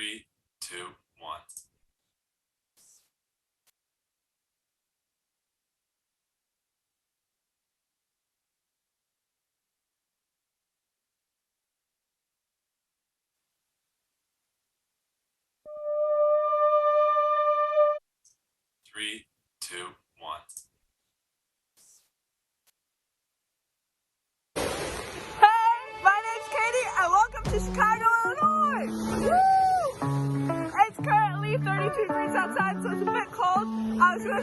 3, 2, 1. Three, two, one. Hey, my name's Katie, and welcome to Chicago, Illinois! Woo! It's currently 32 degrees outside, so it's a bit cold. I wish I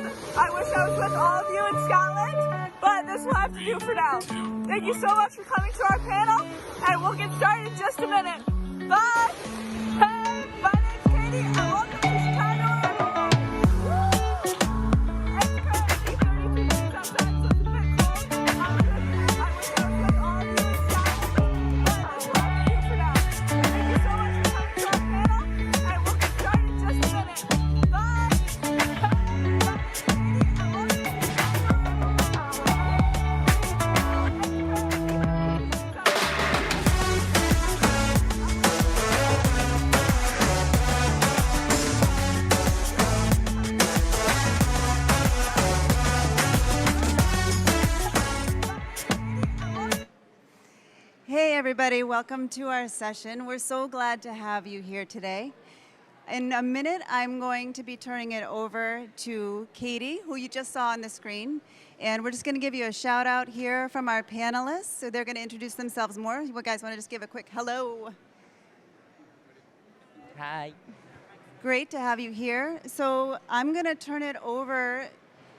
was with all of you in Scotland, but this will have to do for now. Thank you so much for coming to our panel, and we'll get started in just a minute. Bye! Hey, my name's Katie, and welcome to Chicago, Illinois! Woo! It's currently 32 degrees outside, so it's a bit cold. I wish I was with all of you in Scotland, but this will have to do for now. Thank you so much for coming to our panel, and we'll get started in just a minute. Bye! Hey, my name's Katie, and welcome to Chicago, Hey everybody, welcome to our session. We're so glad to have you here today. In a minute, I'm going to be turning it over to Katie, who you just saw on the screen. And we're just going to give you a shout out here from our panelists. So they're going to introduce themselves more. You guys want to just give a quick hello? Hi. Great to have you here. So I'm going to turn it over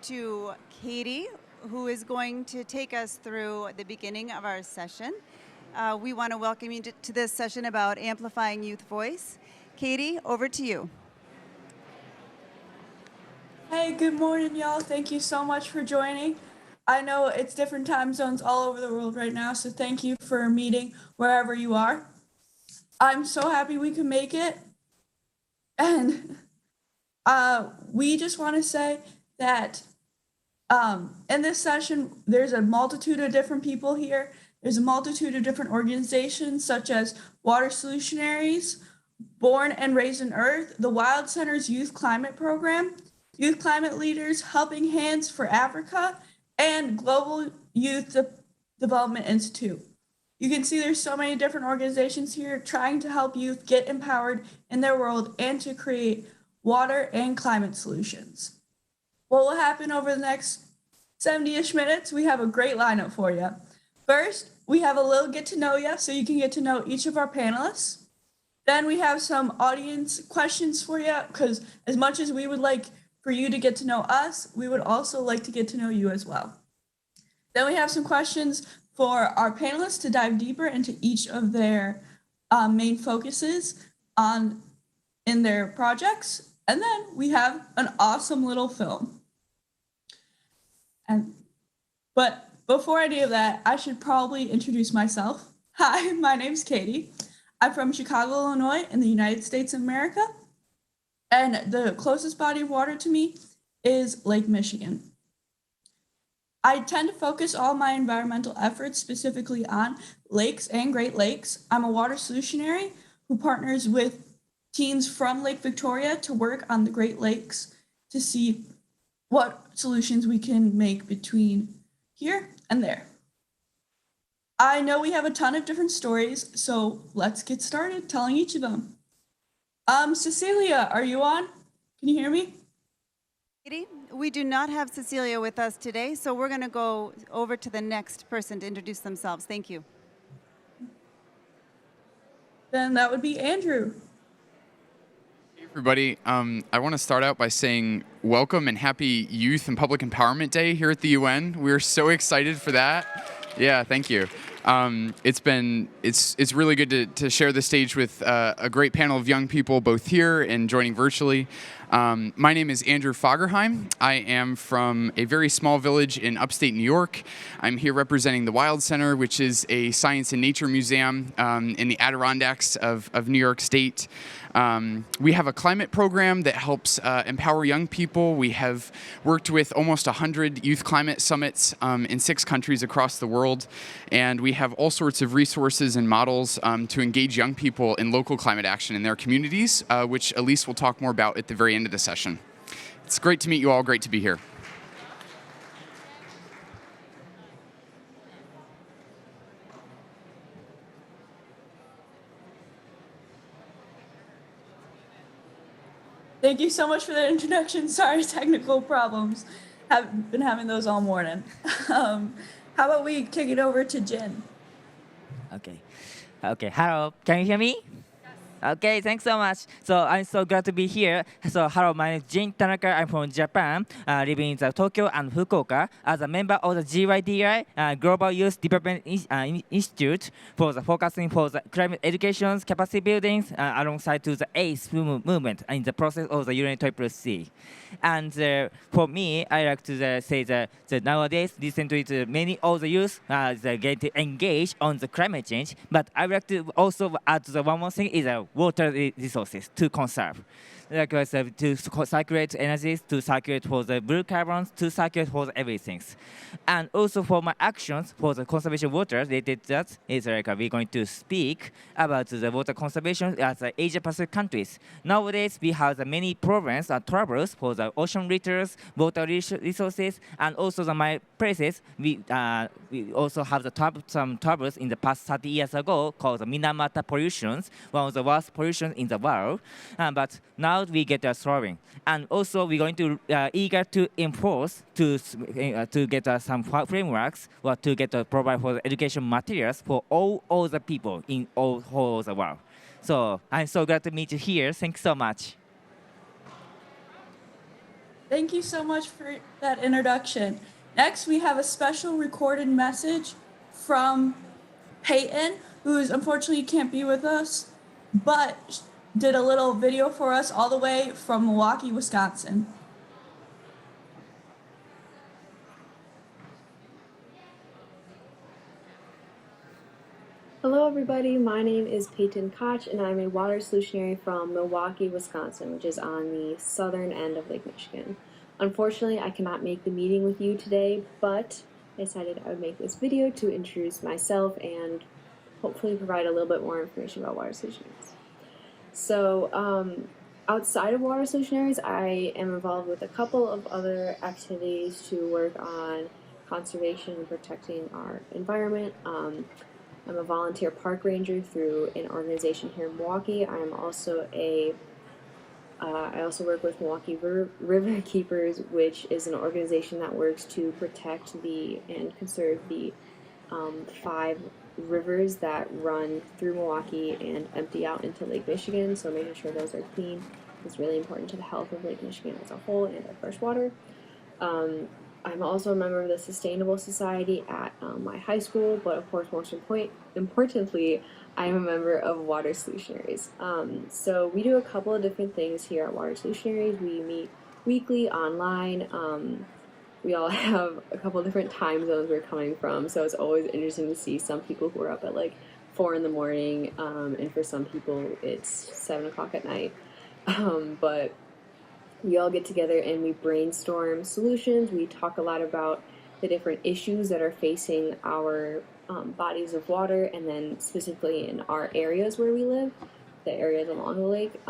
to Katie, who is going to take us through the beginning of our session. We want to welcome you to this session about amplifying youth voice. Katie, over to you. Hey, good morning, y'all. Thank you so much for joining. I know it's different time zones all over the world right now, so thank you for meeting wherever you are. I'm so happy we could make it. And we just want to say that in this session, there's a multitude of different people here. There's a multitude of different organizations such as Water Solutionaries, Born and Raised in Earth, the Wild Center's Youth Climate Program, Youth Climate Leaders, Helping Hands for Africa, and Global Youth Development Institute. You can see there's so many different organizations here trying to help youth get empowered in their world and to create water and climate solutions. What will happen over the next 70-ish minutes? We have a great lineup for you. First, we have a little get to know you so you can get to know each of our panelists. Then we have some audience questions for you because as much as we would like for you to get to know us, we would also like to get to know you as well. Then we have some questions for our panelists to dive deeper into each of their main focuses in their projects. And then we have an awesome little film. But before I do that, I should probably introduce myself. Hi, my name's Katie. I'm from Chicago, Illinois, in the United States of America. And the closest body of water to me is Lake Michigan. I tend to focus all my environmental efforts specifically on lakes and Great Lakes. I'm a water solutionary who partners with teens from Lake Victoria to work on the Great Lakes to see what solutions we can make between here and there. I know we have a ton of different stories, so let's get started telling each of them. Cecilia, are you on? Can you hear me? Katie, we do not have Cecilia with us today, so we're going to go over to the next person to introduce themselves. Thank you. Then that would be Andrew. Hey everybody, I want to start out by saying welcome and happy Youth and Public Empowerment Day here at the UN. We're so excited for that. Yeah, thank you. It's really good to share the stage with a great panel of young people, both here and joining virtually. My name is Andrew Fagerheim. I am from a very small village in upstate New York. I'm here representing the Wild Center, which is a science and nature museum in the Adirondacks of New York State. We have a climate program that helps empower young people. We have worked with almost 100 youth climate summits in 6 countries across the world. And we have all sorts of resources and models to engage young people in local climate action in their communities, which Elise will talk more about at the very end of the session. It's great to meet you all. Great to be here. Thank you so much for that introduction. Sorry, technical problems. Have been having those all morning. How about we kick it over to Jin? Okay. Okay. Hello. Can you hear me? Okay, thanks so much. So I'm so glad to be here. So hello, my name is Jin Tanaka. I'm from Japan, living in Tokyo and Fukuoka as a member of the GYDI Global Youth Development Institute for the focusing for the climate education capacity buildings alongside to the ACE movement in the process of the UNFCCC. And for me, I like to say that nowadays, recently, many of the youth get engaged on the climate change. But I would like to also add the one more thing is water resources to conserve. Like to circulate energies, to circulate for the blue carbons, to circulate for the everything. And also for my actions for the conservation water related to that is like we're going to speak about the water conservation as the Asia Pacific countries. Nowadays we have the many problems and troubles for the ocean litters, water resources, and also the my places we also have some troubles in the past 30 years ago called the Minamata pollutions, one of the worst pollutions in the world. But now we get throwing, and also we're going to eager to enforce to get some frameworks or to get provide for the education materials for all the people in all the world. So I'm so glad to meet you here. Thanks so much. Thank you so much for that introduction. Next, we have a special recorded message from Peyton, who unfortunately can't be with us, but did a little video for us all the way from Milwaukee, Wisconsin. Hello everybody, my name is Peyton Koch and I'm a water solutionary from Milwaukee, Wisconsin, which is on the southern end of Lake Michigan. Unfortunately, I cannot make the meeting with you today, but I decided I would make this video to introduce myself and hopefully provide a little bit more information about water solutionaries. So outside of water solutionaries, I am involved with a couple of other activities to work on conservation and protecting our environment. I'm a volunteer park ranger through an organization here in Milwaukee. I also work with Milwaukee River Keepers, which is an organization that works to protect and conserve the 5 rivers that run through Milwaukee and empty out into Lake Michigan. So making sure those are clean is really important to the health of Lake Michigan as a whole and our fresh water. I'm also a member of the Sustainable Society at my high school, but of course, most importantly, I'm a member of Water Solutionaries. So we do a couple of different things here at Water Solutionaries. We meet weekly online. We all have a couple of different time zones we're coming from, so it's always interesting to see some people who are up at like 4 in the morning, and for some people it's 7 o'clock at night. But we all get together and we brainstorm solutions. We talk a lot about the different issues that are facing our bodies of water, and then specifically in our areas where we live, the areas along the lake.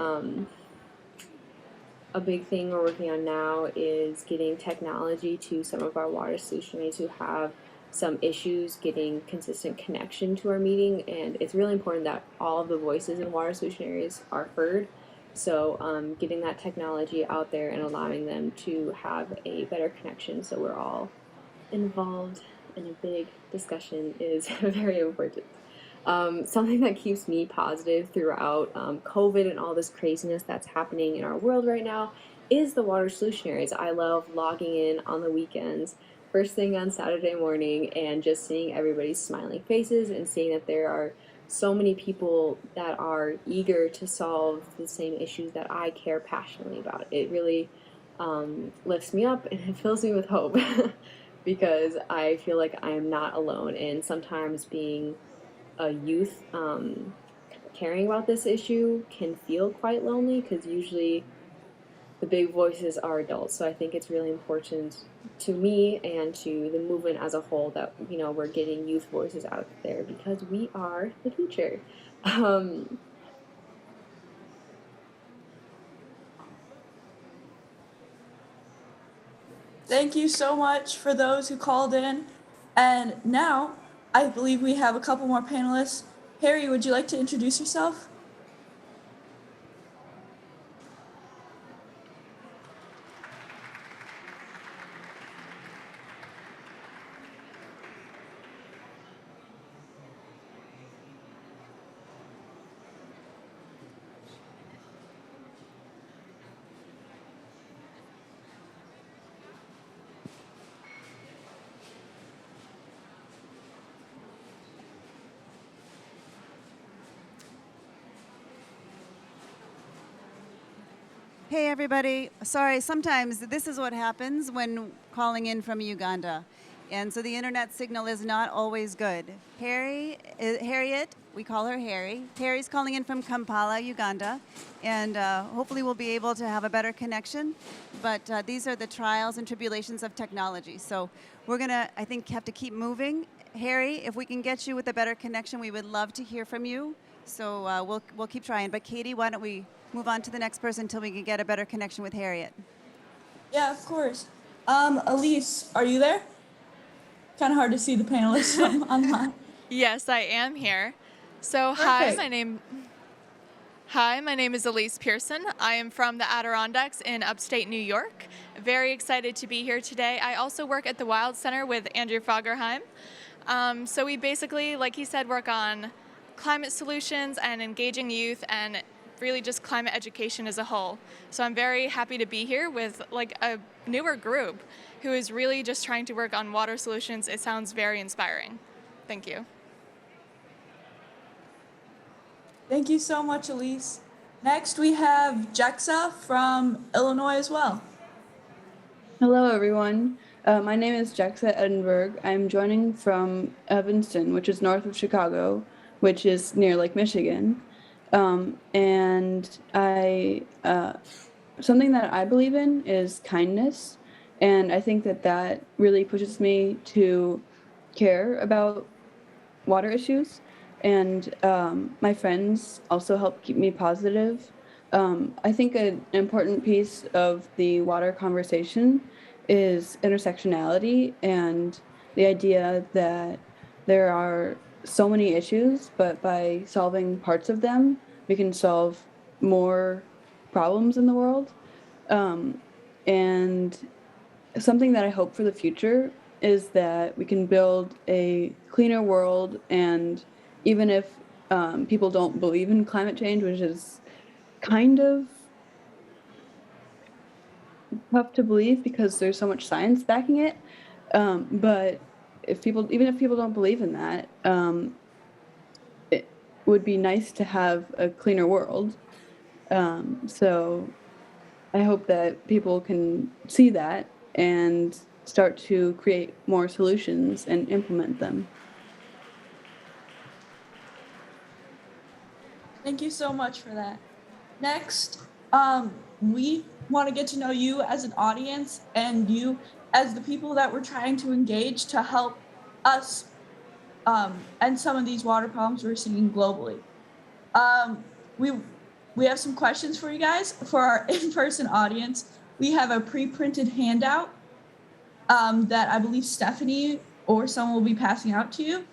A big thing we're working on now is getting technology to some of our water solutionaries who have some issues getting consistent connection to our meeting, and it's really important that all of the voices in water solutionaries are heard. So getting that technology out there and allowing them to have a better connection so we're all involved in a big discussion is very important. Something that keeps me positive throughout COVID and all this craziness that's happening in our world right now is the water solutionaries. I love logging in on the weekends, first thing on Saturday morning, and just seeing everybody's smiling faces and seeing that there are so many people that are eager to solve the same issues that I care passionately about. It really lifts me up and it fills me with hope because I feel like I am not alone. And sometimes being a youth caring about this issue can feel quite lonely because usually the big voices are adults. So I think it's really important to me and to the movement as a whole that, you know, we're getting youth voices out there because we are the future. Thank you so much for those who called in. And now I believe we have a couple more panelists. Harry, would you like to introduce yourself? Hey, everybody. Sorry, sometimes this is what happens when calling in from Uganda. And so the internet signal is not always good. Harriet, we call her Harry. Harry's calling in from Kampala, Uganda. And hopefully we'll be able to have a better connection. But these are the trials and tribulations of technology. So we're going to, I think, have to keep moving. Harry, if we can get you with a better connection, we would love to hear from you. So we'll keep trying. But Katie, why don't we move on to the next person until we can get a better connection with Harriet? Yeah, of course. Elise, are you there? Kind of hard to see the panelists from online. Yes, I am here. So, Perfect. hi, my name is Elise Pearson. I am from the Adirondacks in upstate New York. Very excited to be here today. I also work at the Wild Center with Andrew Fagerheim. So we basically, like he said, work on climate solutions and engaging youth and really just climate education as a whole. So I'm very happy to be here with like a newer group who is really just trying to work on water solutions. It sounds very inspiring. Thank you. Thank you so much, Elise. Next, we have Jexa from Illinois as well. Hello, everyone. My name is Jexa Edinburgh. I'm joining from Evanston, which is north of Chicago, which is near Lake Michigan. And something that I believe in is kindness. And I think that that really pushes me to care about water issues. And my friends also help keep me positive. I think an important piece of the water conversation is intersectionality and the idea that there are so many issues, but by solving parts of them, we can solve more problems in the world. And something that I hope for the future is that we can build a cleaner world, and even if people don't believe in climate change, which is kind of tough to believe because there's so much science backing it, but even if people don't believe in that, it would be nice to have a cleaner world. So I hope that people can see that and start to create more solutions and implement them. Thank you so much for that. Next, we want to get to know you as an audience and you as the people that we're trying to engage to help us end some of these water problems we're seeing globally. We have some questions for you guys. For our in-person audience, we have a pre-printed handout that I believe Stephanie or someone will be passing out to you.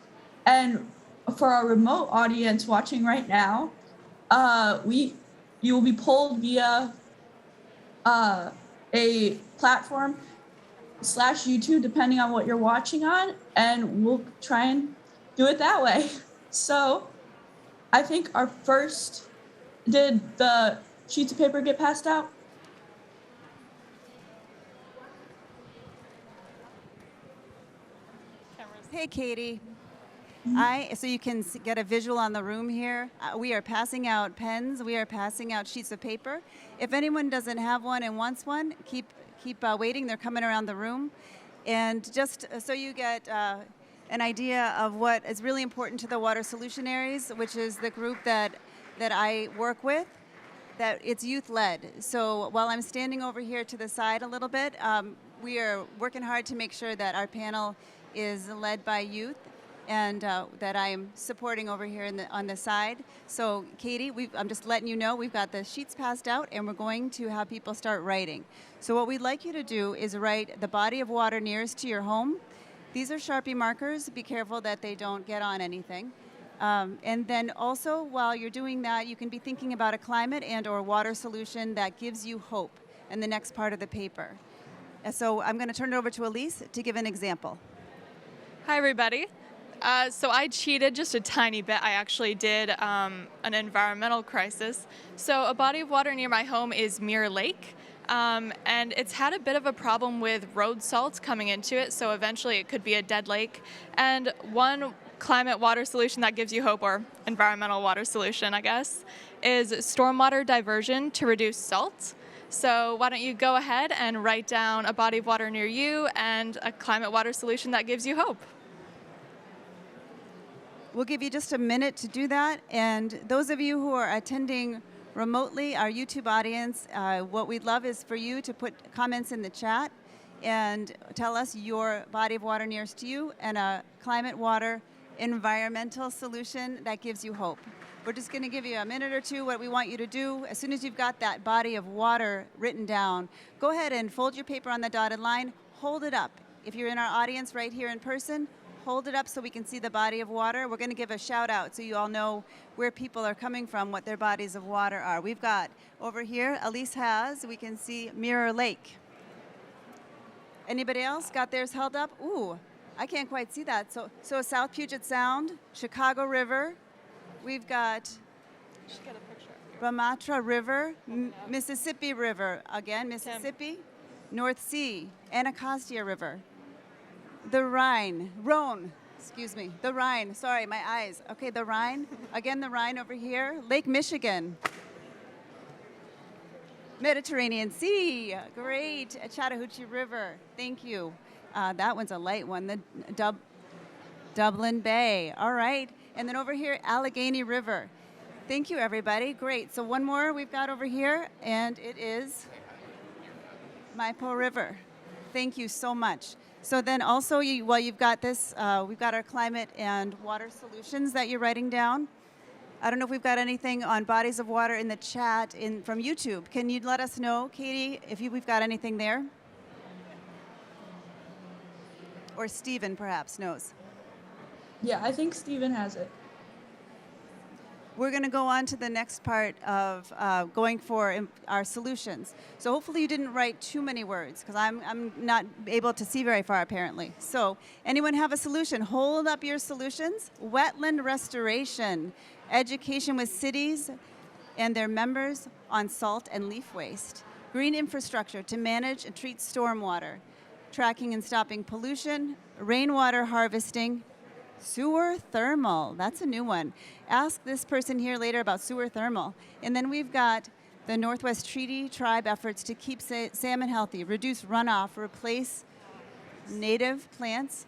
And for our remote audience watching right now, you will be polled via a platform / YouTube, depending on what you're watching on, and we'll try and do it that way. So I think our first, did the sheets of paper get passed out? Hey, Katie. So you can get a visual on the room here. We are passing out pens. We are passing out sheets of paper. If anyone doesn't have one and wants one, keep waiting. They're coming around the room. And just so you get an idea of what is really important to the Water Solutionaries, which is the group that I work with, that it's youth-led. So while I'm standing over here to the side a little bit, we are working hard to make sure that our panel is led by youth, and that I'm supporting over here on the side. So Katie, I'm just letting you know we've got the sheets passed out, and we're going to have people start writing. So what we'd like you to do is write the body of water nearest to your home. These are Sharpie markers. Be careful that they don't get on anything. And then also, while you're doing that, you can be thinking about a climate and or water solution that gives you hope in the next part of the paper. And so I'm going to turn it over to Elise to give an example. Hi, everybody. So I cheated just a tiny bit. I actually did an environmental crisis. So a body of water near my home is Mirror Lake. And it's had a bit of a problem with road salt coming into it, so eventually it could be a dead lake. And one climate water solution that gives you hope, or environmental water solution, I guess, is stormwater diversion to reduce salt. So why don't you go ahead and write down a body of water near you and a climate water solution that gives you hope. We'll give you just a minute to do that. And those of you who are attending remotely, our YouTube audience, what we'd love is for you to put comments in the chat and tell us your body of water nearest to you and a climate water environmental solution that gives you hope. We're just going to give you a minute or two. What we want you to do, as soon as you've got that body of water written down, go ahead and fold your paper on the dotted line, hold it up. If you're in our audience right here in person, hold it up so we can see the body of water. We're going to give a shout out so you all know where people are coming from, what their bodies of water are. We've got over here, Elise has, we can see Mirror Lake. Anybody else got theirs held up? Ooh, I can't quite see that. So South Puget Sound, Chicago River. We've got Brahmatra River, Mississippi River, again, Mississippi, North Sea, Anacostia River. The Rhine, the Rhine, sorry, my eyes. Okay, the Rhine, again, the Rhine over here. Lake Michigan. Mediterranean Sea, great. Chattahoochee River, thank you. That one's a light one, the Dublin Bay, all right. And then over here, Allegheny River. Thank you, everybody, great. So one more we've got over here, and it is Maipo River. Thank you so much. So then also, while you've got this, we've got our climate and water solutions that you're writing down. I don't know if we've got anything on bodies of water in the chat from YouTube. Can you let us know, Katie, if we've got anything there? Or Stephen perhaps knows. Yeah, I think Stephen has it. We're going to go on to the next part of going for our solutions. So hopefully you didn't write too many words, because I'm not able to see very far, apparently. So anyone have a solution? Hold up your solutions. Wetland restoration, education with cities and their members on salt and leaf waste, green infrastructure to manage and treat stormwater, tracking and stopping pollution, rainwater harvesting, sewer thermal, that's a new one. Ask this person here later about sewer thermal. And then we've got the Northwest Treaty Tribe efforts to keep salmon healthy, reduce runoff, replace native plants,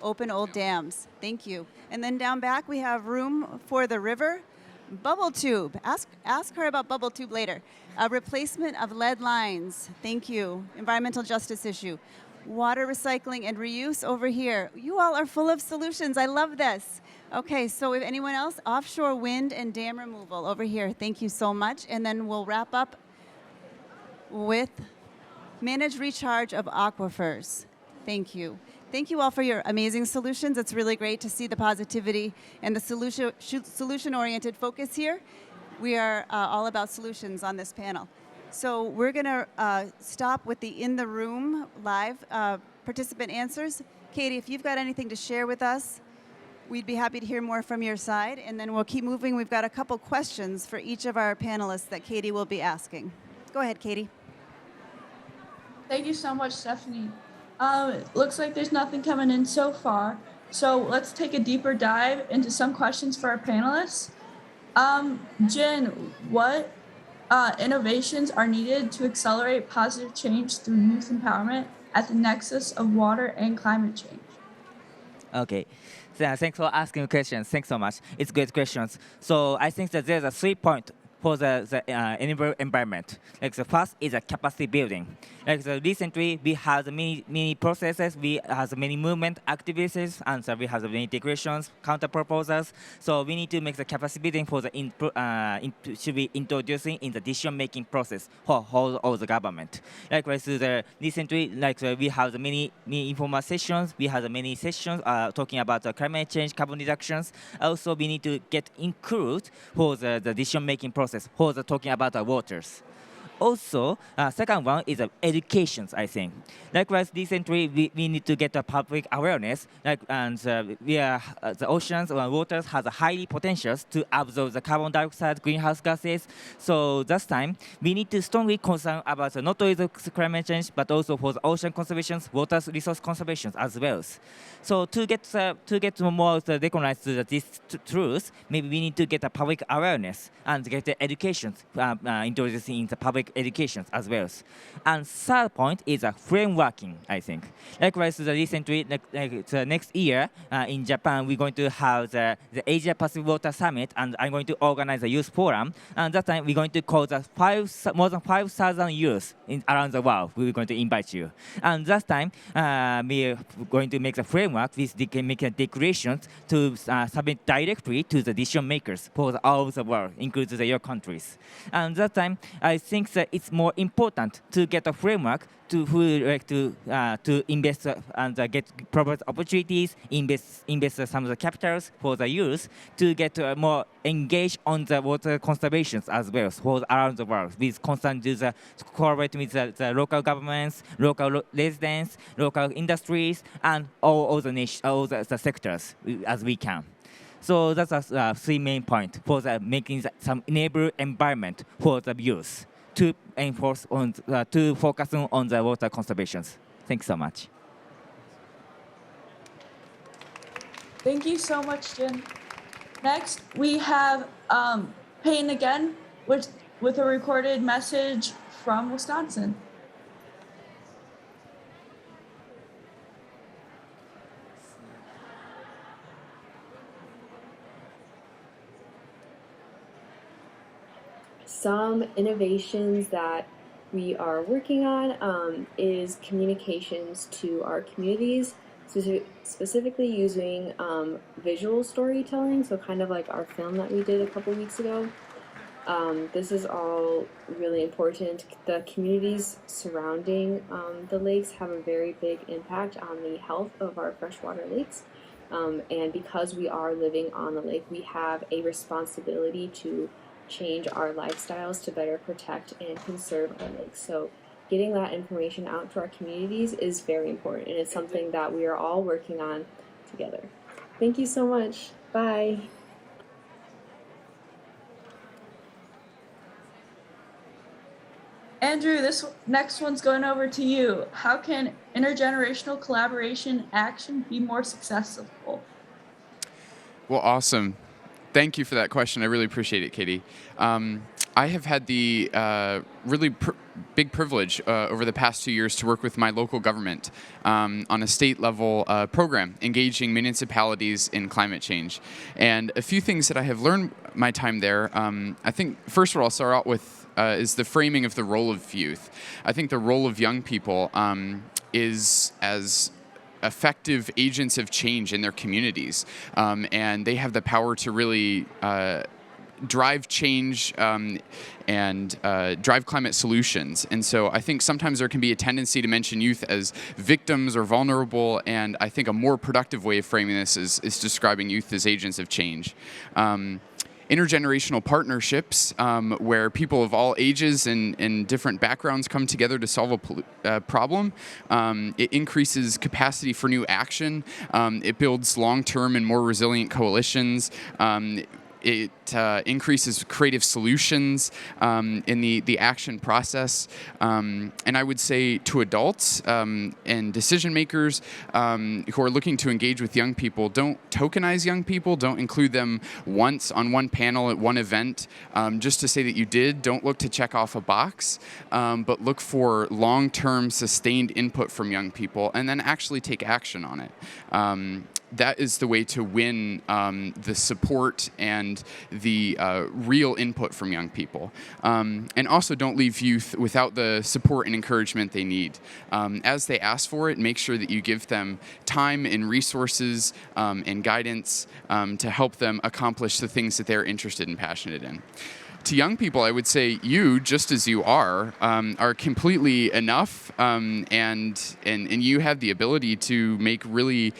open old dams. Thank you. And then down back we have room for the river. Bubble tube, ask her about bubble tube later. Replacement of lead lines, thank you. Environmental justice issue. Water recycling and reuse over here. You all are full of solutions. I love this. Okay, so if anyone else, offshore wind and dam removal over here. Thank you so much. And then we'll wrap up with manage recharge of aquifers. Thank you. Thank you all for your amazing solutions. It's really great to see the positivity and the solution-oriented focus here. We are all about solutions on this panel. So we're going to stop with the In the Room live participant answers. Katie, if you've got anything to share with us, we'd be happy to hear more from your side. And then we'll keep moving. We've got a couple questions for each of our panelists that Katie will be asking. Go ahead, Katie. Thank you so much, Stephanie. It looks like there's nothing coming in so far. So let's take a deeper dive into some questions for our panelists. Jen, what innovations are needed to accelerate positive change through youth empowerment at the nexus of water and climate change? Okay. So, thanks for asking questions. Thanks so much. It's great questions. So I think that there's a 3 point for the environment. Like the first is a capacity building. Like recently we have the many processes, we have many movement activities, and so we have the many declarations, counter proposals. So we need to make the capacity building for the should be introducing in the decision making process for whole of the government. Likewise, recently, we have the many informal sessions. We have the many sessions talking about climate change, carbon reductions. Also, we need to get included for the decision making process for the talking about the waters. Also, second one is education, I think. Likewise, recently we need to get a public awareness, and the oceans or waters has a highly potentials to absorb the carbon dioxide, greenhouse gases. So this time we need to strongly concern about not only the climate change but also for the ocean conservation, water resource conservation as well. So to get more recognized these truths, maybe we need to get a public awareness and get the education introducing in the public education as well. And third point is a frameworking, I think. Likewise, recently, the next year in Japan, we're going to have the Asia Pacific Water Summit, and I'm going to organize a youth forum. And that time, we're going to call the more than 5,000 youth around the world. We're going to invite you. And that time, we're going to make the framework. We can make a declaration to submit directly to the decision makers for all of the world, including your countries. And that time, I think that it's more important to get a framework to invest and get proper opportunities, invest some of the capitals for the youth to get more engaged on the water conservation as well for around the world. With constant collaborate with the local governments, local residents, local industries, and all the sectors as we can. So that's a 3 main points for making some enable environment for the youth to to focus on the water conservation. Thanks so much. Thank you so much, Jen. Next, we have Payne again with a recorded message from Wisconsin. Some innovations that we are working on is communications to our communities, specifically using visual storytelling, so kind of like our film that we did a couple weeks ago. This is all really important. The communities surrounding the lakes have a very big impact on the health of our freshwater lakes. And because we are living on the lake, we have a responsibility to change our lifestyles to better protect and conserve our lakes. So getting that information out to our communities is very important, and it's something that we are all working on together. Thank you so much. Bye. Andrew, this next one's going over to you. How can intergenerational collaboration action be more successful? Well, awesome. Thank you for that question. I really appreciate it, Katie. I have had the really big privilege over the past 2 years to work with my local government on a state level program engaging municipalities in climate change. And a few things that I have learned my time there, I think first of all, I'll start out with is the framing of the role of youth. I think the role of young people is as effective agents of change in their communities, and they have the power to really drive change and drive climate solutions. And so I think sometimes there can be a tendency to mention youth as victims or vulnerable, and I think a more productive way of framing this is describing youth as agents of change. Intergenerational partnerships where people of all ages and different backgrounds come together to solve a problem. It increases capacity for new action. It builds long-term and more resilient coalitions. It increases creative solutions in the action process. And I would say to adults and decision makers who are looking to engage with young people, don't tokenize young people. Don't include them once on one panel at one event just to say that you did. Don't look to check off a box, but look for long-term sustained input from young people and then actually take action on it. That is the way to win the support and the real input from young people. And also don't leave youth without the support and encouragement they need. As they ask for it, make sure that you give them time and resources and guidance to help them accomplish the things that they're interested and passionate in. To young people, I would say you, just as you are completely enough, and you have the ability to make really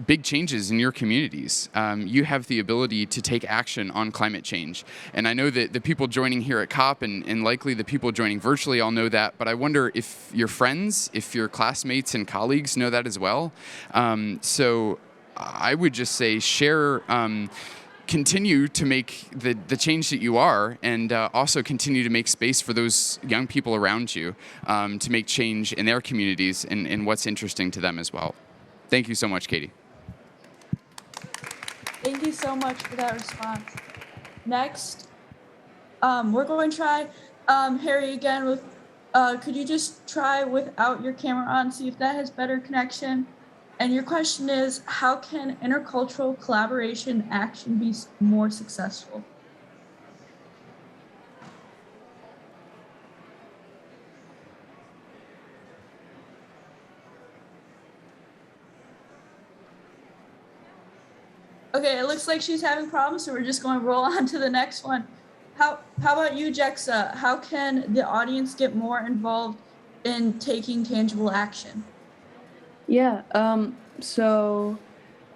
big changes in your communities. You have the ability to take action on climate change. And I know that the people joining here at COP and likely the people joining virtually all know that, but I wonder if your friends, if your classmates and colleagues know that as well. So I would just say share continue to make the change that you are, and also continue to make space for those young people around you to make change in their communities and what's interesting to them as well. Thank you so much, Katie. Thank you so much for that response. Next, we're going to try Harry again with, could you just try without your camera on, see if that has better connection? And your question is, how can intercultural collaboration action be more successful? Okay, it looks like she's having problems, so we're just going to roll on to the next one. How about you, Jexa? How can the audience get more involved in taking tangible action? Yeah, so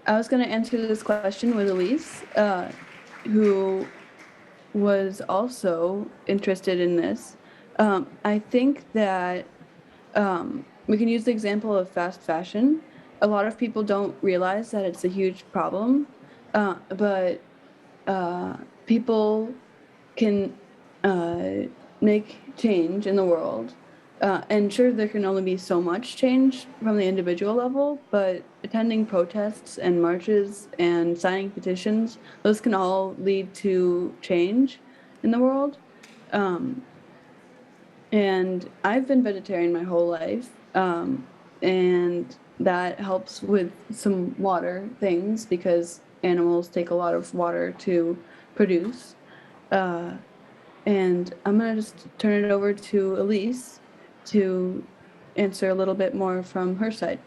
I was going to answer this question with Elise, who was also interested in this. I think that we can use the example of fast fashion. A lot of people don't realize that it's a huge problem, but people can make change in the world. And sure, there can only be so much change from the individual level, but attending protests and marches and signing petitions, those can all lead to change in the world. And I've been vegetarian my whole life, and that helps with some water things because animals take a lot of water to produce. And I'm going to just turn it over to Elise to answer a little bit more from her side.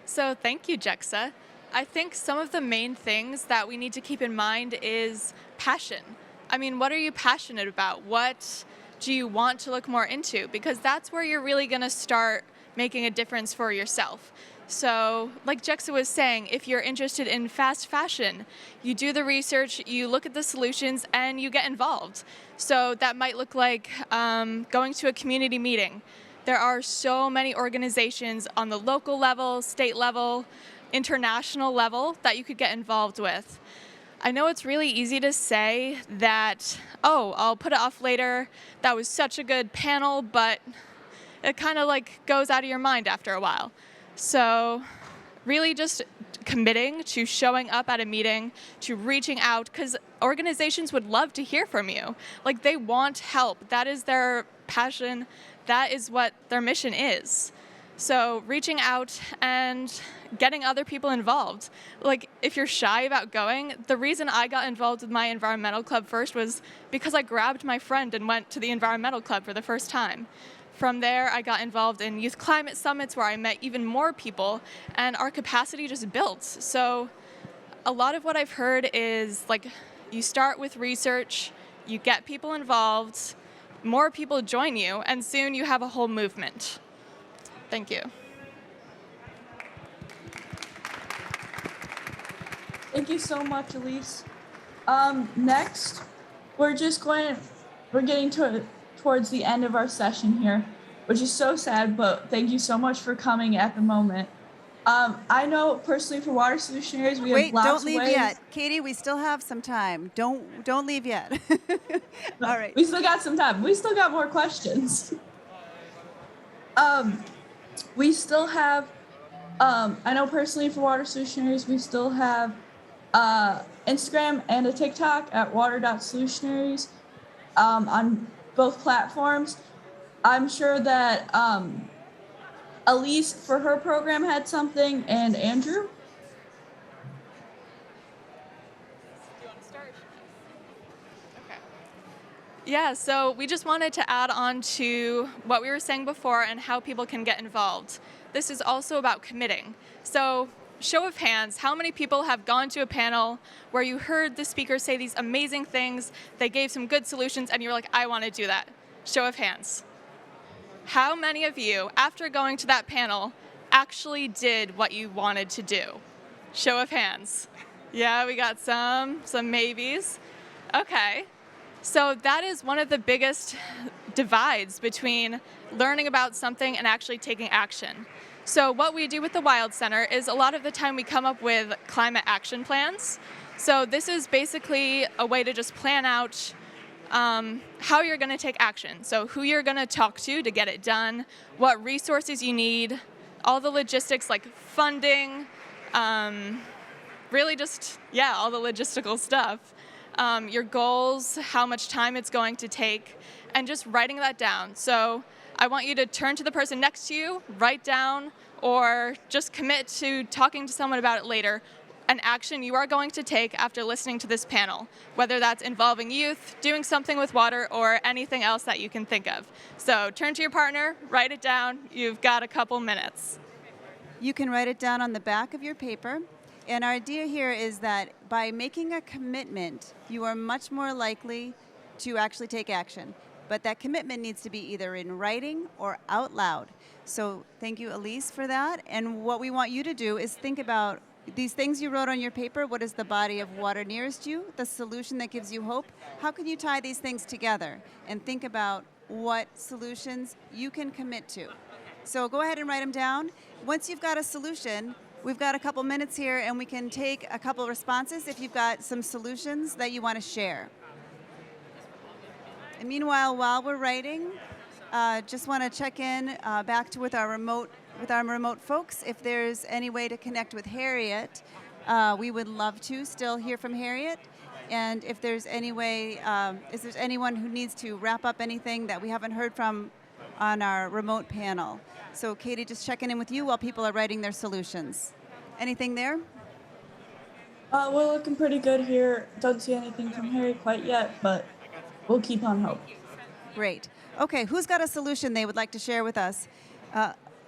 So thank you, Jexa. I think some of the main things that we need to keep in mind is passion. I mean, what are you passionate about? What do you want to look more into? Because that's where you're really going to start making a difference for yourself. So like Jexa was saying, if you're interested in fast fashion, you do the research, you look at the solutions, and you get involved. So that might look like going to a community meeting. There are so many organizations on the local level, state level, international level that you could get involved with. I know it's really easy to say that, oh, I'll put it off later. That was such a good panel, but it kind of like goes out of your mind after a while. So really just committing to showing up at a meeting, to reaching out, because organizations would love to hear from you. Like, they want help. That is their passion. That is what their mission is. So reaching out and getting other people involved. Like, if you're shy about going, the reason I got involved with my environmental club first was because I grabbed my friend and went to the environmental club for the first time. From there, I got involved in youth climate summits where I met even more people, and our capacity just built. So a lot of what I've heard is, like, you start with research, you get people involved, more people join you, and soon you have a whole movement. Thank you. Thank you so much, Elise. Next, we're getting towards the end of our session here, which is so sad, but thank you so much for coming at the moment. I know personally for water solutionaries, we have Wait, lots don't of leave ways. yet. Katie, we still have some time. Don't leave yet. No, All right. we still got some time. We still got more questions. We still have, I know personally for water solutionaries, we still have Instagram and a TikTok at water.solutionaries on both platforms. I'm sure that Elise for her program had something, and Andrew. Yeah, so we just wanted to add on to what we were saying before and how people can get involved. This is also about committing. So, show of hands, how many people have gone to a panel where you heard the speaker say these amazing things, they gave some good solutions, and you were like, I want to do that? Show of hands. How many of you, after going to that panel, actually did what you wanted to do? Show of hands. Yeah, we got some maybes. Okay. So that is one of the biggest divides between learning about something and actually taking action. So what we do with the Wild Center is a lot of the time we come up with climate action plans. So this is basically a way to just plan out how you're going to take action. So who you're going to talk to get it done, what resources you need, all the logistics like funding, really just, all the logistical stuff. Your goals, how much time it's going to take, and just writing that down. So I want you to turn to the person next to you, write down, or just commit to talking to someone about it later, an action you are going to take after listening to this panel, whether that's involving youth, doing something with water, or anything else that you can think of. So turn to your partner, write it down. You've got a couple minutes. You can write it down on the back of your paper. And our idea here is that by making a commitment, you are much more likely to actually take action. But that commitment needs to be either in writing or out loud. So thank you, Elise, for that. And what we want you to do is think about these things you wrote on your paper. What is the body of water nearest you? The solution that gives you hope? How can you tie these things together? And think about what solutions you can commit to. So go ahead and write them down. Once you've got a solution, we've got a couple minutes here, and we can take a couple responses if you've got some solutions that you want to share. And meanwhile, while we're writing, just want to check in back to with our remote folks. If there's any way to connect with Harriet, we would love to still hear from Harriet. And if there's any way, is there anyone who needs to wrap up anything that we haven't heard from on our remote panel? So Katie, just checking in with you while people are writing their solutions. Anything there? We're looking pretty good here. Don't see anything from Harry quite yet, but we'll keep on hoping. Great. Okay, who's got a solution they would like to share with us?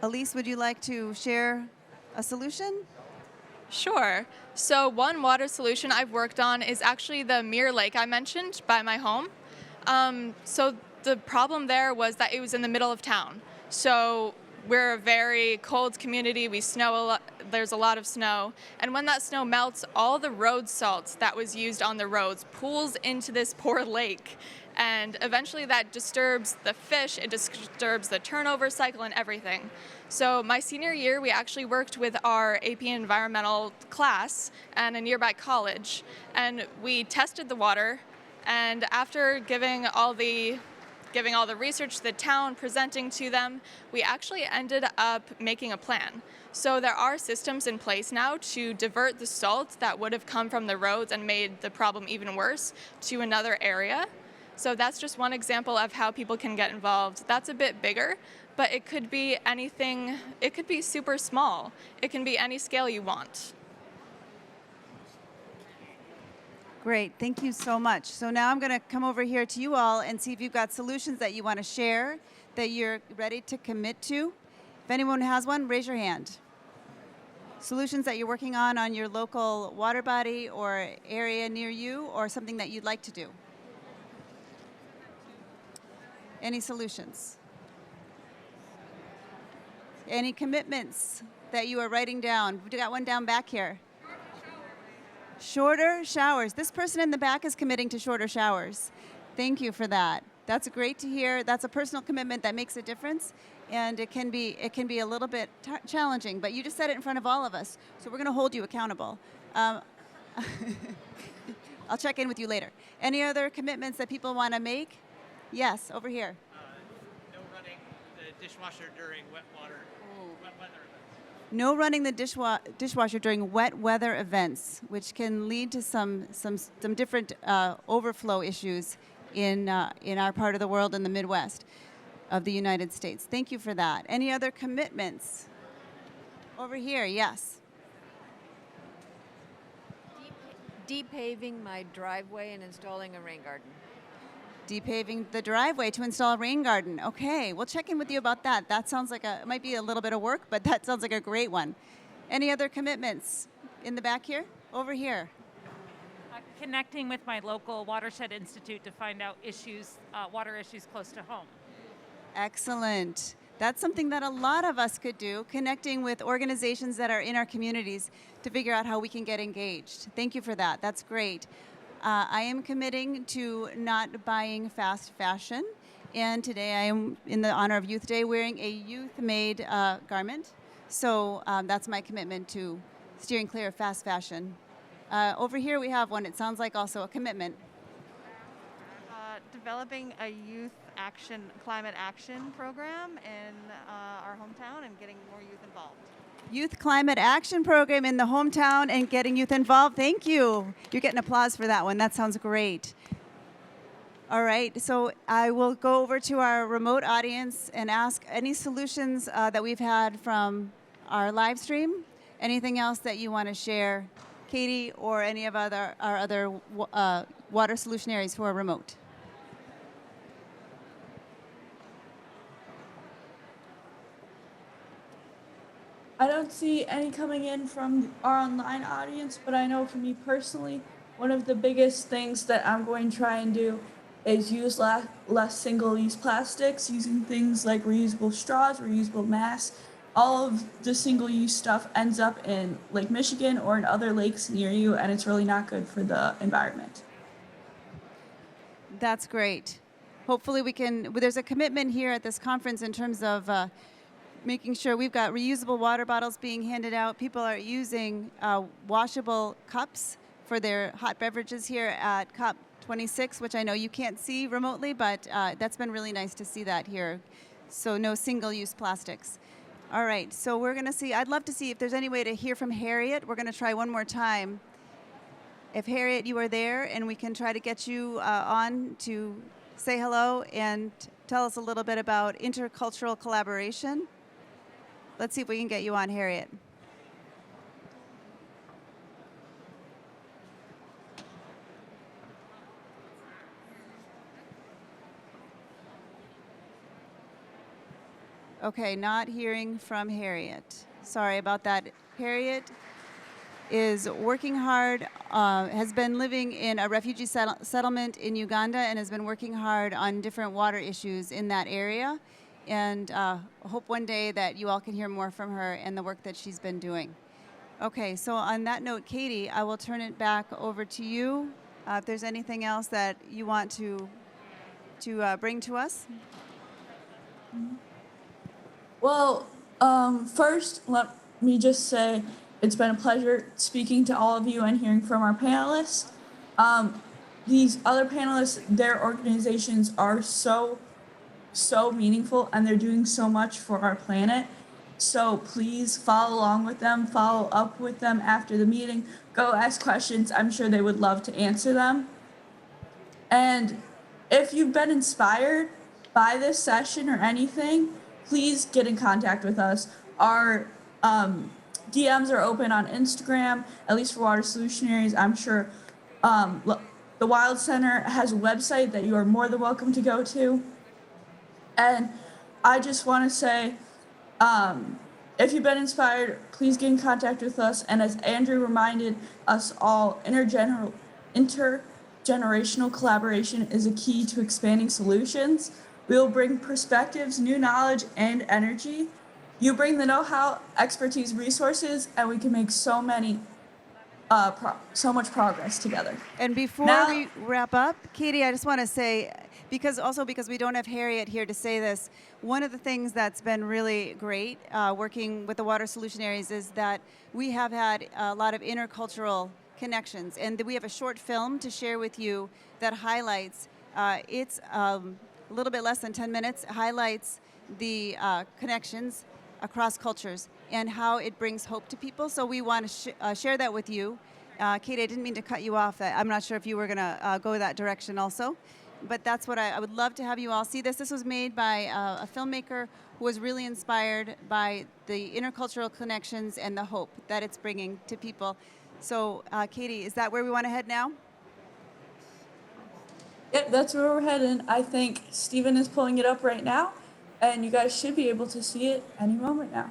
Elise, would you like to share a solution? Sure. So one water solution I've worked on is actually the Mirror Lake I mentioned by my home. So the problem there was that it was in the middle of town. So we're a very cold community. We snow a lot. There's a lot of snow. And when that snow melts, all the road salt that was used on the roads pools into this poor lake. And eventually that disturbs the fish, it disturbs the turnover cycle and everything. So my senior year, we actually worked with our AP Environmental class and a nearby college. And we tested the water. And after giving all the research to the town, presenting to them, we actually ended up making a plan. So there are systems in place now to divert the salt that would have come from the roads and made the problem even worse to another area. So that's just one example of how people can get involved. That's a bit bigger, but it could be anything. It could be super small. It can be any scale you want. Great, thank you so much. So now I'm going to come over here to you all and see if you've got solutions that you want to share, that you're ready to commit to. If anyone has one, raise your hand. Solutions that you're working on your local water body or area near you, or something that you'd like to do. Any solutions? Any commitments that you are writing down? We got one down back here. Shorter showers. This person in the back is committing to shorter showers. Thank you for that. That's great to hear. That's a personal commitment that makes a difference. and it can be a little bit challenging. But you just said it in front of all of us, so we're going to hold you accountable. I'll check in with you later. Any other commitments that people want to make? Yes, over here. No running the dishwasher during wet weather events. No running the dishwasher during wet weather events, which can lead to some different overflow issues in our part of the world, in the Midwest of the United States. Thank you for that. Any other commitments? Over here, yes. Depaving my driveway and installing a rain garden. Depaving the driveway to install a rain garden. Okay, we'll check in with you about that. That sounds like it might be a little bit of work, but that sounds like a great one. Any other commitments in the back here? Over here. Connecting with my local watershed institute to find out water issues close to home. Excellent. That's something that a lot of us could do, connecting with organizations that are in our communities to figure out how we can get engaged. Thank you for that. That's great. I am committing to not buying fast fashion, and today I am, in the honor of Youth Day, wearing a youth-made garment. So that's my commitment to steering clear of fast fashion. Over here we have one. It sounds like also a commitment. Developing a youth climate action program in our hometown and getting more youth involved. Youth Climate Action Program in the hometown and getting youth involved. Thank you. You're getting applause for that one. That sounds great. All right, so I will go over to our remote audience and ask any solutions that we've had from our live stream. Anything else that you want to share, Katie, or any of our other water solutionaries who are remote? I don't see any coming in from our online audience, but I know for me personally, one of the biggest things that I'm going to try and do is use less single-use plastics, using things like reusable straws, reusable masks. All of the single-use stuff ends up in Lake Michigan or in other lakes near you, and it's really not good for the environment. That's great. Hopefully we can, there's a commitment here at this conference in terms of making sure we've got reusable water bottles being handed out. People are using washable cups for their hot beverages here at COP26, which I know you can't see remotely, but that's been really nice to see that here. So no single-use plastics. All right, so we're going to see, I'd love to see if there's any way to hear from Harriet. We're going to try one more time. If Harriet, you are there, and we can try to get you on to say hello and tell us a little bit about intercultural collaboration. Let's see if we can get you on, Harriet. Okay, not hearing from Harriet. Sorry about that. Harriet is working hard, has been living in a refugee settlement in Uganda and has been working hard on different water issues in that area. And hope one day that you all can hear more from her and the work that she's been doing. Okay, so on that note, Katie, I will turn it back over to you. If there's anything else that you want to bring to us. Well, first, let me just say it's been a pleasure speaking to all of you and hearing from our panelists. These other panelists, their organizations are so meaningful, and they're doing so much for our planet. So please follow along with them, follow up with them after the meeting, go ask questions. I'm sure they would love to answer them. And if you've been inspired by this session or anything, please get in contact with us. Our DMs are open on Instagram, at least for Water Solutionaries. I'm sure the Wild Center has a website that you are more than welcome to go to. And I just want to say, if you've been inspired, please get in contact with us. And as Andrew reminded us all, intergenerational collaboration is a key to expanding solutions. We will bring perspectives, new knowledge, and energy. You bring the know-how, expertise, resources, and we can make so much progress together. And before we wrap up, Katie, I just want to say because we don't have Harriet here to say this, one of the things that's been really great working with the Water Solutionaries is that we have had a lot of intercultural connections, and we have a short film to share with you that highlights, it's a little bit less than 10 minutes, highlights the connections across cultures and how it brings hope to people. So we want to share that with you. Katie, I didn't mean to cut you off. I'm not sure if you were going to go that direction also, but that's what I would love to have you all see this. This was made by a filmmaker who was really inspired by the intercultural connections and the hope that it's bringing to people. So, Katie, is that where we want to head now? Yep, that's where we're heading. I think Steven is pulling it up right now, and you guys should be able to see it any moment now.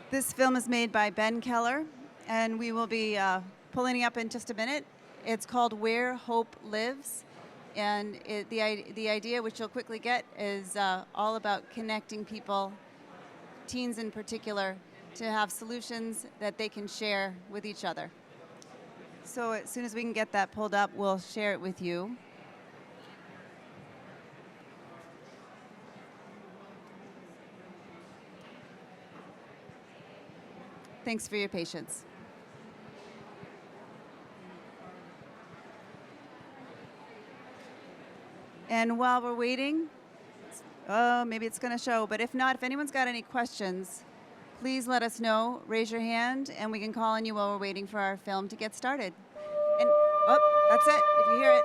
This film is made by Ben Keller, and we will be pulling it up in just a minute. It's called Where Hope Lives, and the idea, which you'll quickly get, is all about connecting people, teens in particular, to have solutions that they can share with each other. So as soon as we can get that pulled up, we'll share it with you. Thanks for your patience. And while we're waiting, maybe it's going to show, but if not, if anyone's got any questions, please let us know, raise your hand, and we can call on you while we're waiting for our film to get started. And, oh, that's it, if you hear it.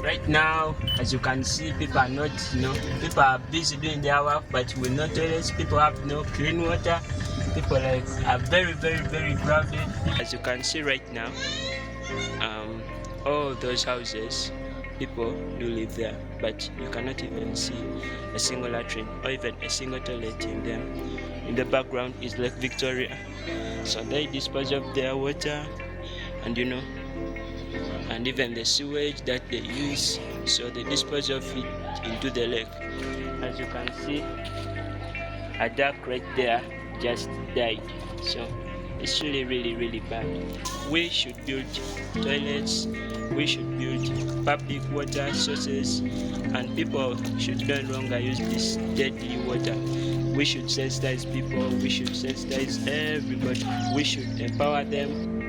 Right now, as you can see, people are not, people are busy doing their work, but with no toilets, people have no clean water. People are very, very, very crowded. As you can see right now, all those houses, people do live there, but you cannot even see a single latrine or even a single toilet in them. In the background is Lake Victoria, so they dispose of their water, and and even the sewage that they use, so they dispose of it into the lake. As you can see, a duck right there just died, so it's really, really, really bad. We should build toilets, we should build public water sources, and people should no longer use this deadly water. We should sensitize people, we should sensitize everybody, we should empower them.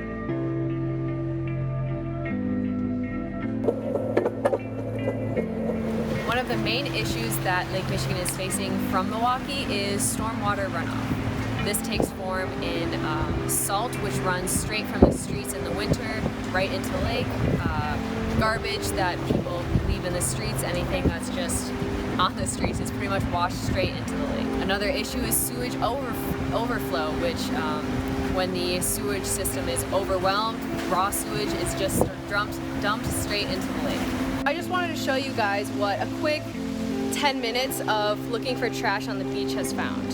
One of the main issues that Lake Michigan is facing from Milwaukee is stormwater runoff. This takes form in salt, which runs straight from the streets in the winter right into the lake, garbage that people leave in the streets, anything that's just on the streets is pretty much washed straight into the lake. Another issue is sewage overflow, which when the sewage system is overwhelmed, raw sewage is just dumped straight into the lake. I just wanted to show you guys what a quick 10 minutes of looking for trash on the beach has found.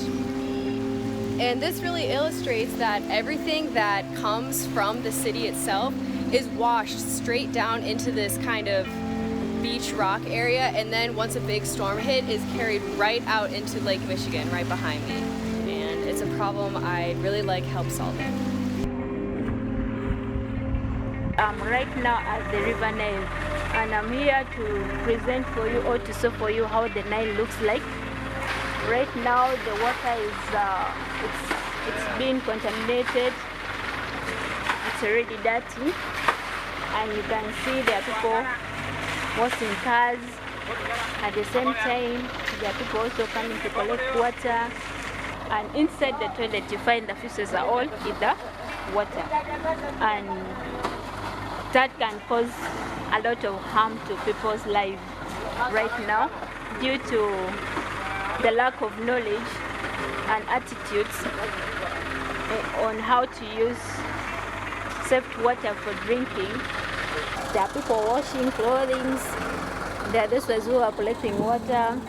And this really illustrates that everything that comes from the city itself is washed straight down into this kind of beach rock area, and then once a big storm hit, is carried right out into Lake Michigan right behind me. And it's a problem I'd really like help solving. I'm right now at the River Nile, and I'm here to present for you or to show for you how the Nile looks like. Right now the water is it's been contaminated, it's already dirty, and you can see there are people washing cars. At the same time, there are people also coming to collect water, and inside the toilet you find the fishes are all in the water, and that can cause a lot of harm to people's lives right now due to the lack of knowledge and attitudes on how to use safe water for drinking. There are people washing clothing. There are those ones who are collecting water.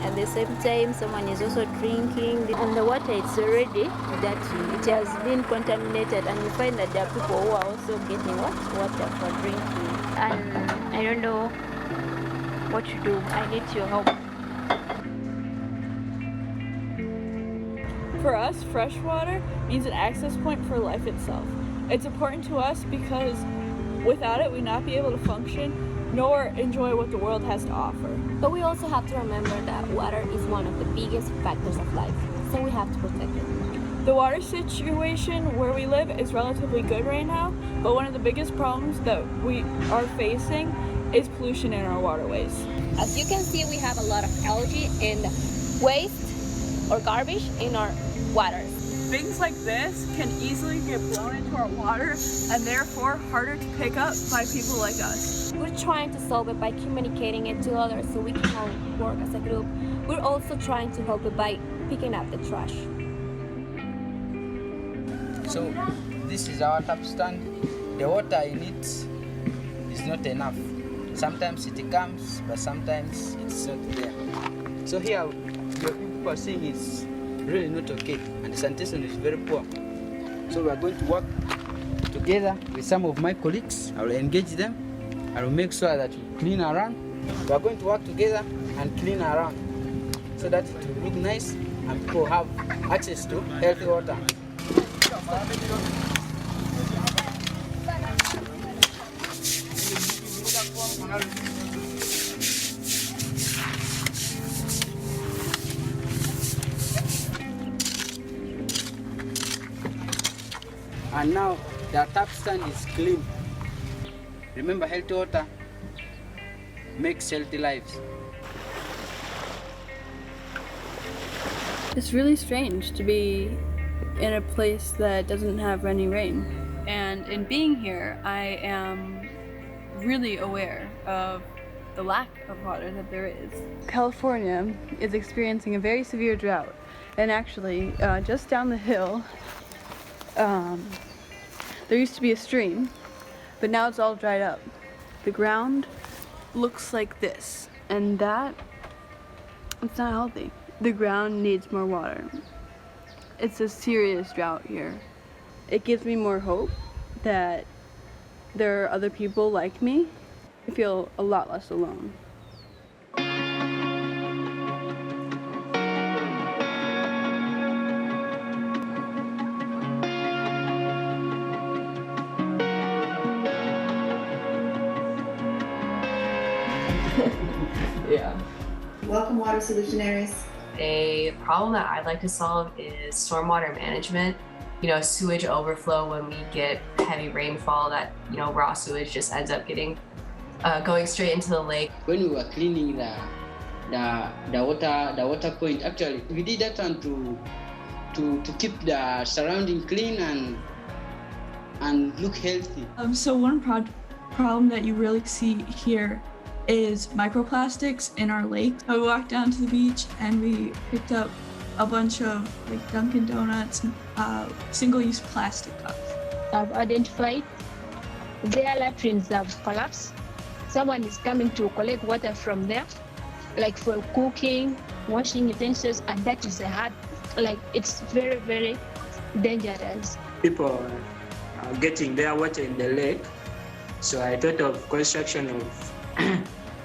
At the same time, someone is also drinking, and the water is already that it has been contaminated, and you find that there are people who are also getting water for drinking. And I don't know what to do. I need your help. For us, fresh water means an access point for life itself. It's important to us because without it, we'd not be able to function nor enjoy what the world has to offer. But we also have to remember that water is one of the biggest factors of life, so we have to protect it. The water situation where we live is relatively good right now, but one of the biggest problems that we are facing is pollution in our waterways. As you can see, we have a lot of algae and waste or garbage in our waters. Things like this can easily get blown into our water and therefore harder to pick up by people like us. We're trying to solve it by communicating it to others so we can all work as a group. We're also trying to help it by picking up the trash. So this is our tap stand. The water in it is not enough. Sometimes it comes, but sometimes it's not there. So here, your people are seeing it's really not okay, and the sanitation is very poor. So we are going to work together with some of my colleagues. I will engage them. I will make sure that we clean around. We are going to work together and clean around so that it will look nice and people have access to healthy water. And now the tap stand is clean. Remember, healthy water makes healthy lives. It's really strange to be in a place that doesn't have any rain. And in being here, I am really aware of the lack of water that there is. California is experiencing a very severe drought. And actually, just down the hill, there used to be a stream, but now it's all dried up. The ground looks like this, and it's not healthy. The ground needs more water. It's a serious drought here. It gives me more hope that there are other people like me. I feel a lot less alone. Yeah. Welcome, Water Solutionaries. A problem that I'd like to solve is stormwater management. Sewage overflow when we get heavy rainfall, that, raw sewage just ends up going straight into the lake. When we were cleaning the water point, actually we did that one to keep the surrounding clean and look healthy. So one problem that you really see here is microplastics in our lake. We walked down to the beach and we picked up a bunch of Dunkin' Donuts, single-use plastic cups. I've identified their latrines have collapsed. Someone is coming to collect water from there, like for cooking, washing utensils, and that is it's very, very dangerous. People are getting their water in the lake, so I thought of construction of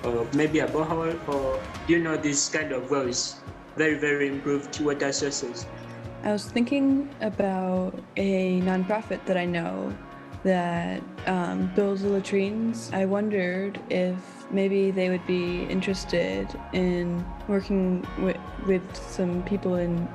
or maybe a borehole, or this kind of wells, very, very improved water sources. I was thinking about a nonprofit that I know that builds the latrines. I wondered if maybe they would be interested in working with some people in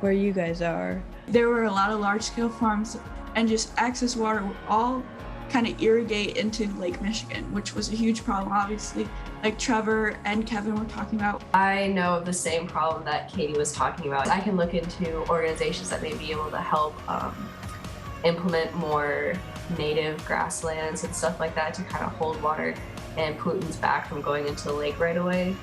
where you guys are. There were a lot of large-scale farms and just excess water would all kind of irrigate into Lake Michigan, which was a huge problem, obviously, like Trevor and Kevin were talking about. I know of the same problem that Katie was talking about. I can look into organizations that may be able to help implement more native grasslands and stuff like that to kind of hold water and pollutants back from going into the lake right away.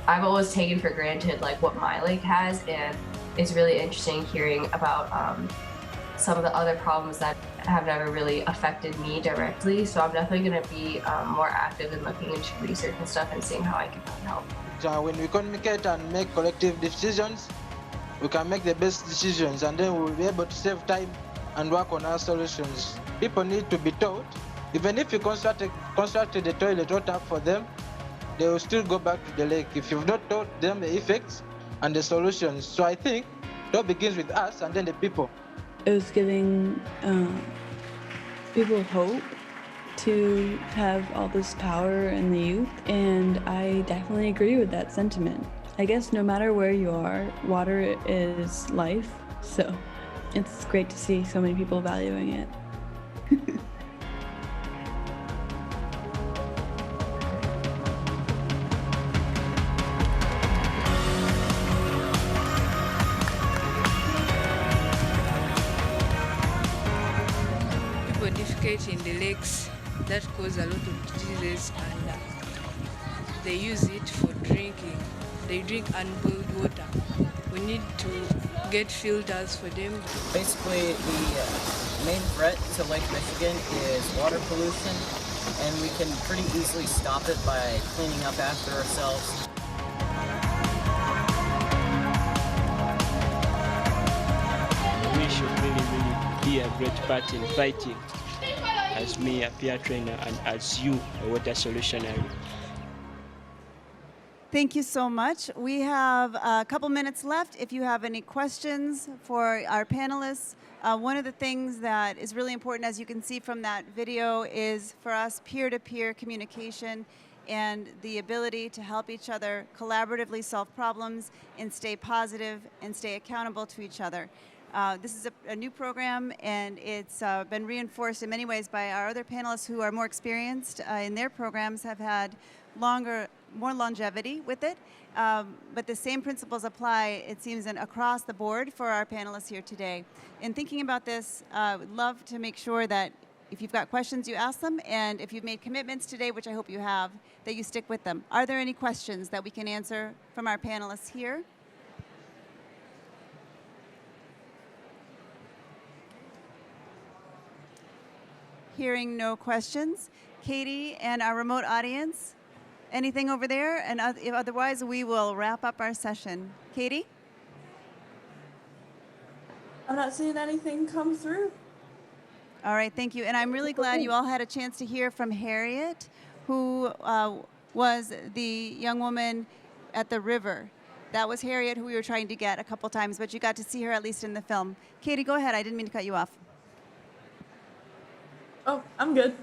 I've always taken for granted like what my lake has, and it's really interesting hearing about some of the other problems that have never really affected me directly. So I'm definitely going to be more active in looking into research and stuff and seeing how I can help. When we communicate and make collective decisions, we can make the best decisions, and then we'll be able to save time and work on our solutions. People need to be taught. Even if you constructed the toilet or tap for them, they will still go back to the lake if you've not taught them the effects and the solutions. So I think it all begins with us and then the people. It was giving people hope to have all this power in the youth, and I definitely agree with that sentiment. I guess no matter where you are, water is life, so it's great to see so many people valuing it. People defecate in the lakes, that cause a lot of diseases, and they use it for drinking. They drink unboiled water. We need to get filters for them. Basically, the main threat to Lake Michigan is water pollution, and we can pretty easily stop it by cleaning up after ourselves. We should really be a great part in fighting, as me, a peer trainer, and as you, a water solutionary. Thank you so much. We have a couple minutes left. If you have any questions for our panelists, one of the things that is really important, as you can see from that video, is for us peer-to-peer communication and the ability to help each other collaboratively solve problems and stay positive and stay accountable to each other. This is a new program, and it's been reinforced in many ways by our other panelists who are more experienced in their programs, have had more longevity with it. But the same principles apply, it seems, across the board for our panelists here today. In thinking about this, would love to make sure that if you've got questions, you ask them, and if you've made commitments today, which I hope you have, that you stick with them. Are there any questions that we can answer from our panelists here? Hearing no questions. Katie and our remote audience, anything over there? And otherwise, we will wrap up our session. Katie? I'm not seeing anything come through. All right, thank you. And I'm really glad you all had a chance to hear from Harriet, who was the young woman at the river. That was Harriet, who we were trying to get a couple times, but you got to see her at least in the film. Katie, go ahead. I didn't mean to cut you off. Oh, I'm good.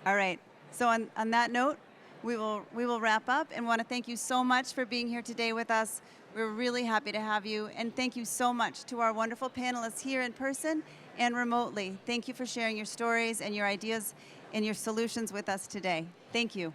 All right. So on that note, we will wrap up, and want to thank you so much for being here today with us. We're really happy to have you, and thank you so much to our wonderful panelists here in person and remotely. Thank you for sharing your stories and your ideas and your solutions with us today. Thank you.